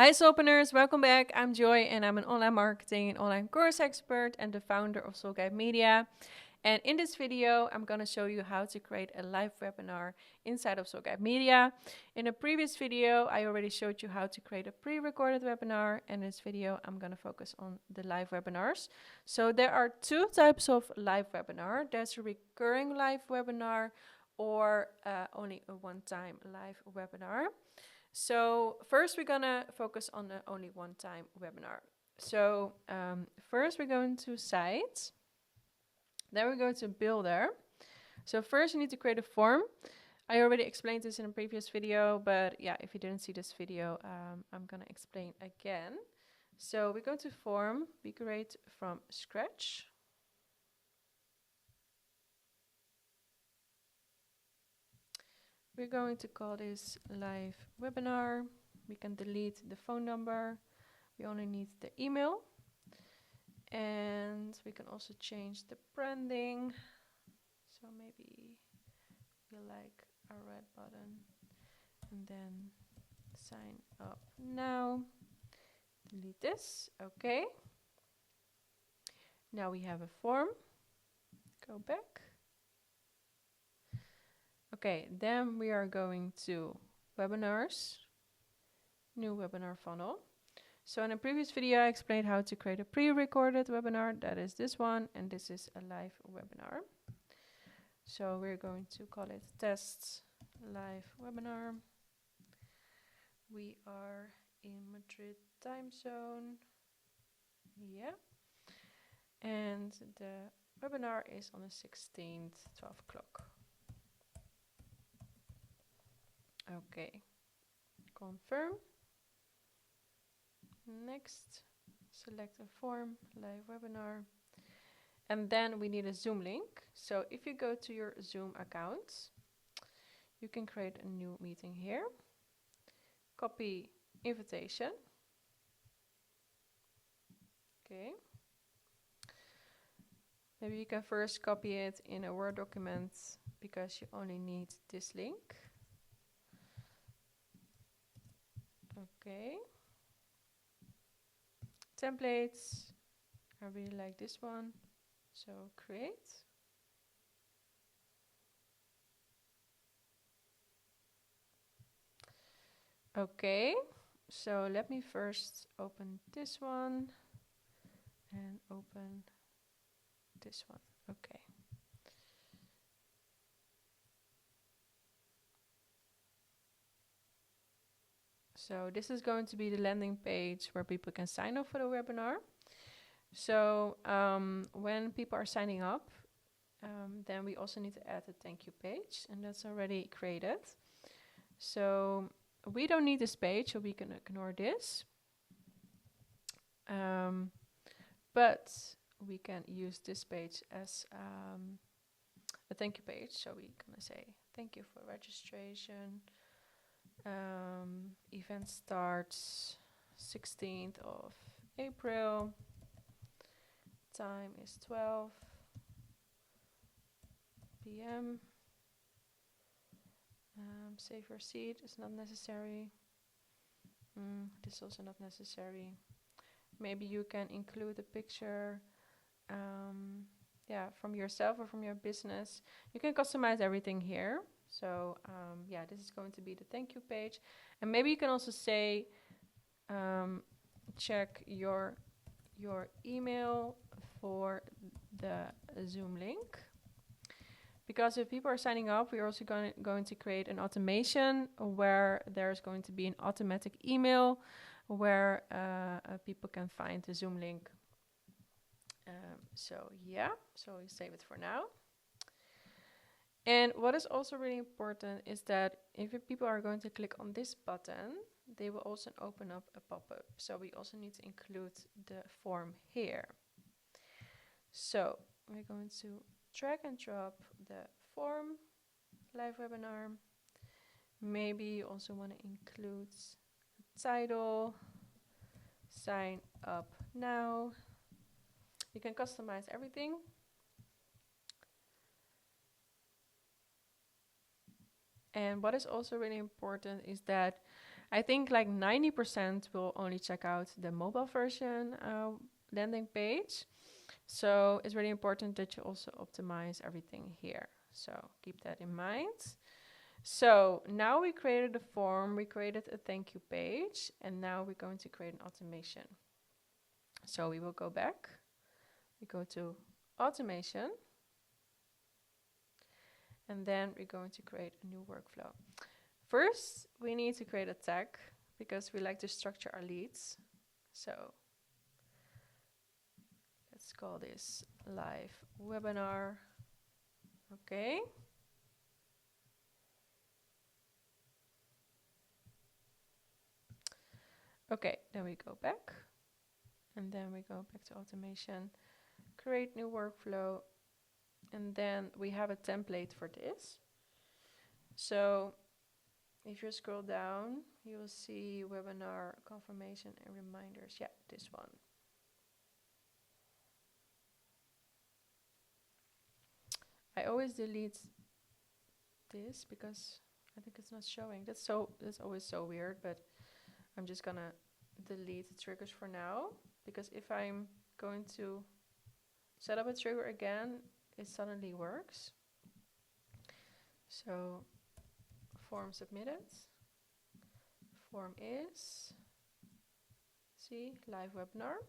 Hi Soul openers, welcome back. I'm Joy and I'm an online marketing and online course expert and the founder of Soul Guide Media. And in this video, I'm going to show you how to create a live webinar inside of Soul Guide Media. In a previous video, I already showed you how to create a pre-recorded webinar. And in this video, I'm going to focus on the live webinars. So there are two types of live webinar. There's a recurring live webinar or only a one-time live webinar. So first we're gonna focus on the only one-time webinar. So first we're going to Site, then we go to Builder. So first you need to create a form. I already explained this in a previous video, but yeah, if you didn't see this video, I'm gonna explain again. So we go to Form, we create from scratch. We're going to call this live webinar. We can delete the phone number. We only need the email. And we can also change the branding. So maybe we like a red button. And then sign up now. Delete this. Okay. Now we have a form. Go back. Okay, then we are going to webinars, new webinar funnel. So in a previous video, I explained how to create a pre-recorded webinar. That is this one, and this is a live webinar. So we're going to call it test live webinar. We are in Madrid time zone. Yeah. And the webinar is on the 16th, 12 o'clock. Okay, confirm. Next, select a form, live webinar. And then we need a Zoom link. So if you go to your Zoom account, you can create a new meeting here. Copy invitation. Okay. Maybe you can first copy it in a Word document because you only need this link. Okay. Templates. I really like this one. So create. Okay. So let me first open this one and open this one. Okay. So this is going to be the landing page where people can sign up for the webinar. So when people are signing up, then we also need to add a thank you page, and that's already created. So we don't need this page, so we can ignore this. But we can use this page as a thank you page. So we're gonna say thank you for registration. Event starts 16th of April. Time is 12 p.m. Save your seat is not necessary. This is also not necessary. Maybe you can include a picture from yourself or from your business. You can customize everything here. So this is going to be the thank you page. And maybe you can also say, check your email for the Zoom link. Because if people are signing up, we're also going to create an automation where there's going to be an automatic email where people can find the Zoom link. So we save it for now. And what is also really important is that if people are going to click on this button, they will also open up a pop-up. So we also need to include the form here. So we're going to drag and drop the form, live webinar. Maybe you also want to include a title, sign up now. You can customize everything. And what is also really important is that I think like 90% will only check out the mobile version landing page. So it's really important that you also optimize everything here. So keep that in mind. So now we created a form, we created a thank you page, and now we're going to create an automation. So we will go back, we go to automation, and then we're going to create a new workflow. First, we need to create a tag because we like to structure our leads. So let's call this live webinar. Okay. Okay, then we go back, and then we go back to automation, create new workflow, and then we have a template for this. So if you scroll down, you will see webinar confirmation and reminders. Yeah, this one. I always delete this because I think it's not showing. That's always so weird, but I'm just gonna delete the triggers for now, because if I'm going to set up a trigger again, it suddenly works. So form submitted. Form is, see, live webinar.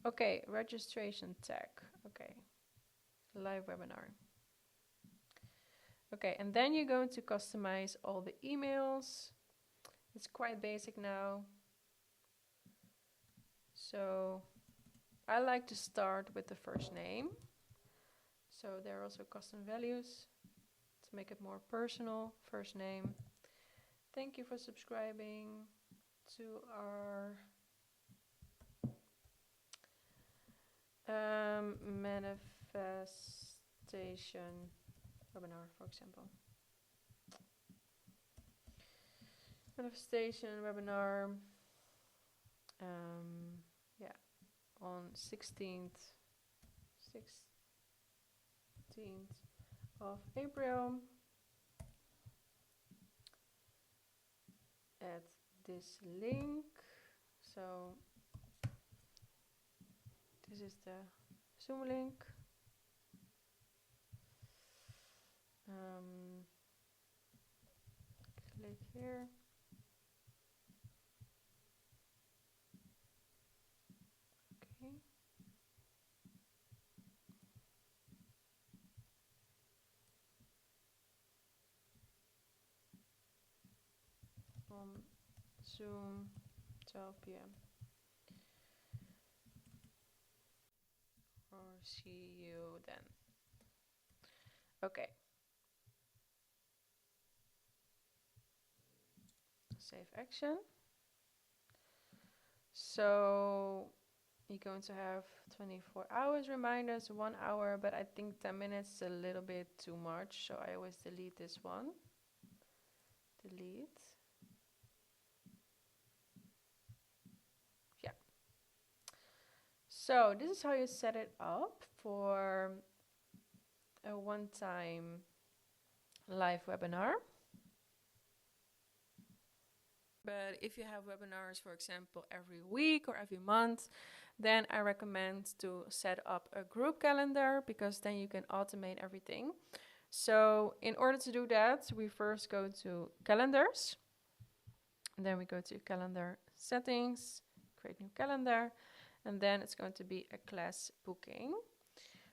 Okay, registration tag. Okay, live webinar. Okay, and then you're going to customize all the emails. It's quite basic now. So I like to start with the first name. So there are also custom values to make it more personal. First name. Thank you for subscribing to our manifestation webinar, for example. Manifestation webinar. Yeah, on 16th of April at this link. So this is the Zoom link. Click here. Okay. On Zoom, 12 p.m. or see you then. Okay. Save action. So you're going to have 24 hours reminders, 1 hour, but I think 10 minutes is a little bit too much, so I always delete this one. Delete. Yeah. So this is how you set it up for a one-time live webinar. But if you have webinars, for example, every week or every month, then I recommend to set up a group calendar, because then you can automate everything. So in order to do that, we first go to calendars, and then we go to calendar settings, create new calendar, and then it's going to be a class booking.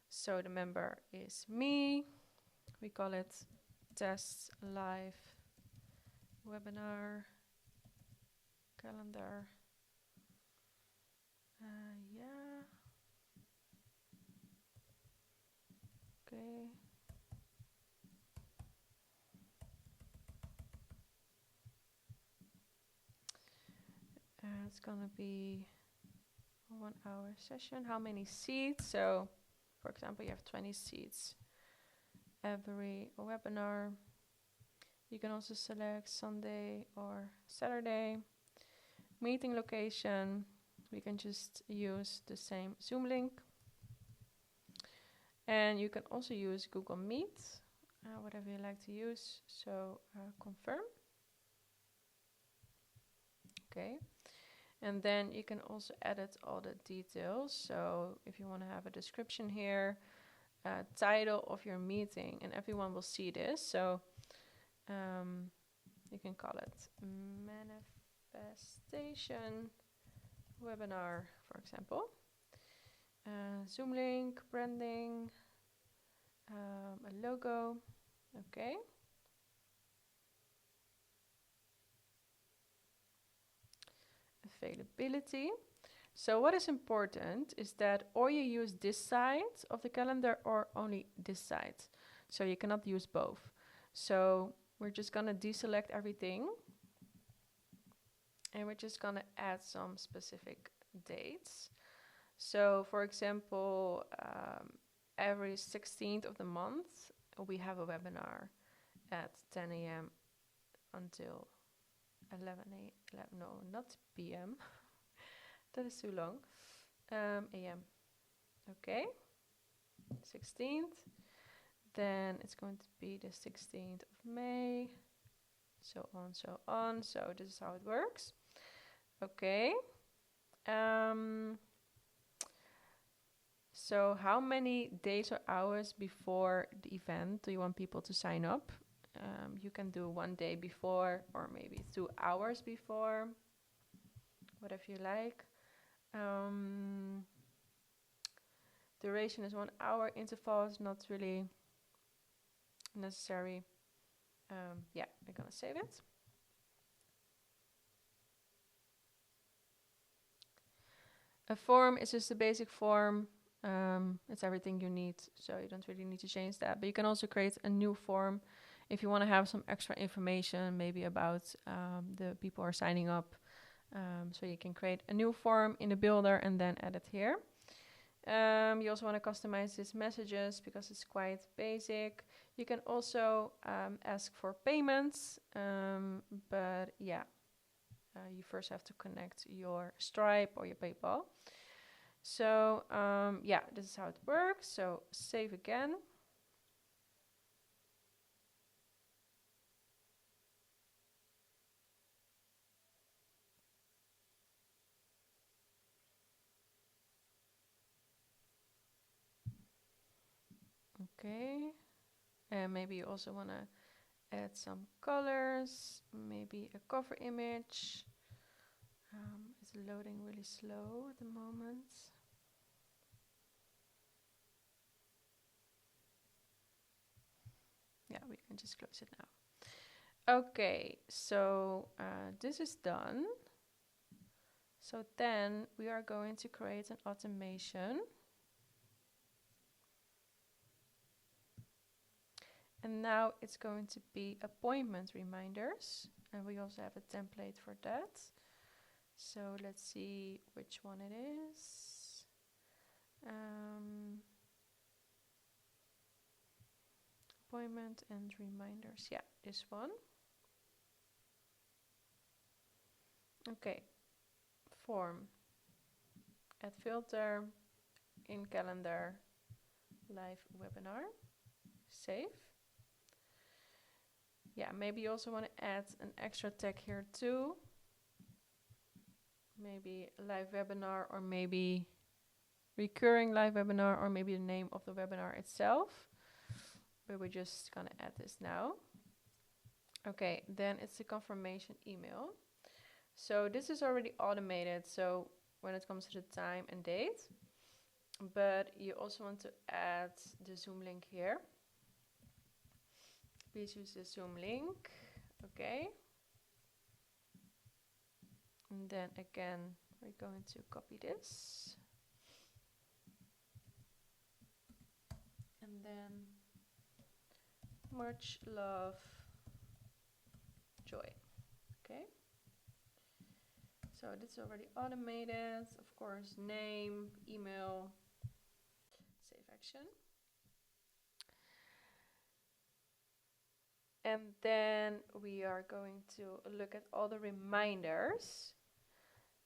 So the member is me. We call it test live webinar calendar. Yeah. Okay. It's gonna be a 1 hour session. How many seats? So, for example, you have 20 seats every webinar. You can also select Sunday or Saturday. Meeting location, we can just use the same Zoom link. And you can also use Google Meet, whatever you like to use. So confirm. Okay. And then you can also edit all the details. So if you want to have a description here, title of your meeting, and everyone will see this. So you can call it manifestation webinar, for example. Zoom link, branding, a logo. Okay. Availability. So what is important is that or you use this side of the calendar or only this side. So you cannot use both. So we're just gonna deselect everything. And we're just gonna add some specific dates. So for example, every 16th of the month, we have a webinar at 10 a.m. until 11 a.m. No, not p.m. That is too long. a.m. Okay, 16th. Then it's going to be the 16th of May. So on, so on. So this is how it works. Okay. So how many days or hours before the event do you want people to sign up? You can do 1 day before or maybe 2 hours before, whatever you like. Duration is 1 hour. Interval is not really necessary. Yeah, we're gonna save it. A form is just a basic form. It's everything you need, so you don't really need to change that. But you can also create a new form if you want to have some extra information, maybe about the people who are signing up. So you can create a new form in the builder and then add it here. You also want to customize these messages because it's quite basic. You can also ask for payments, but yeah, you first have to connect your Stripe or your PayPal. So yeah, this is how it works. So save again. Okay, and maybe you also want to add some colors, maybe a cover image. It's loading really slow at the moment. Yeah, we can just close it now. Okay, so this is done. So then we are going to create an automation. And now it's going to be appointment reminders. And we also have a template for that. So let's see which one it is. Appointment and reminders. Yeah, this one. Okay. Form. Add filter. In calendar. Live webinar. Save. Yeah, maybe you also want to add an extra tag here too. Maybe live webinar, or maybe recurring live webinar, or maybe the name of the webinar itself. But we're just gonna add this now. Okay, then it's the confirmation email. So this is already automated, so when it comes to the time and date. But you also want to add the Zoom link here. Please use the Zoom link. Okay. And then again, we're going to copy this. And then much love, joy. Okay. So this is already automated. Of course, name, email, save action. And then we are going to look at all the reminders.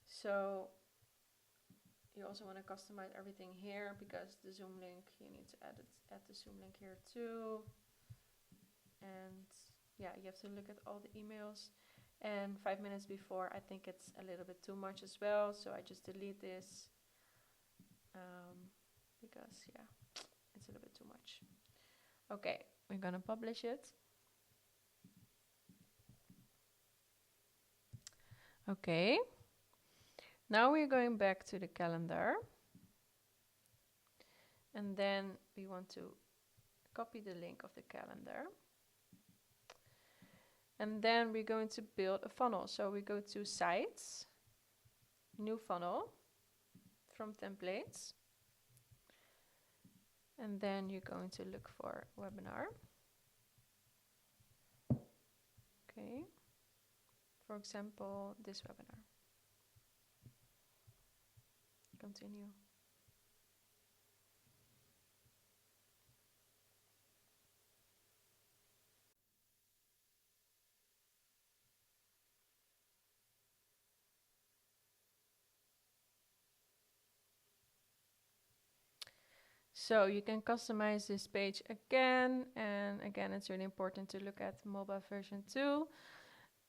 So you also want to customize everything here because the Zoom link, you need to add the Zoom link here too. And yeah, you have to look at all the emails. And 5 minutes before, I think it's a little bit too much as well, so I just delete this because yeah, it's a little bit too much. Okay, we're gonna publish it. Okay, now we're going back to the calendar, and then we want to copy the link of the calendar, and then we're going to build a funnel. So we go to Sites, New Funnel, from Templates, and then you're going to look for webinar. Okay, for example, this webinar. Continue. So you can customize this page again, and again it's really important to look at mobile version 2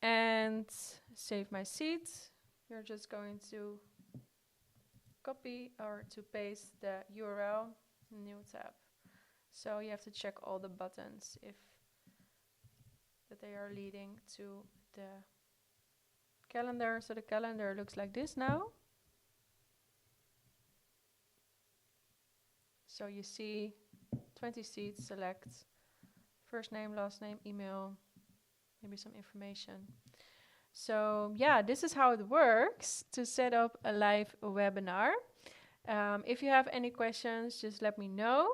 and save my seat. You're just going to copy or to paste the URL, new tab. So you have to check all the buttons if that they are leading to the calendar. So the calendar looks like this now. So you see 20 seats, select first name, last name, email, maybe some information. So yeah, this is how it works to set up a live webinar. If you have any questions, just let me know.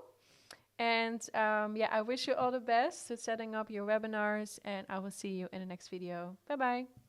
And yeah, I wish you all the best with setting up your webinars, and I will see you in the next video. Bye bye.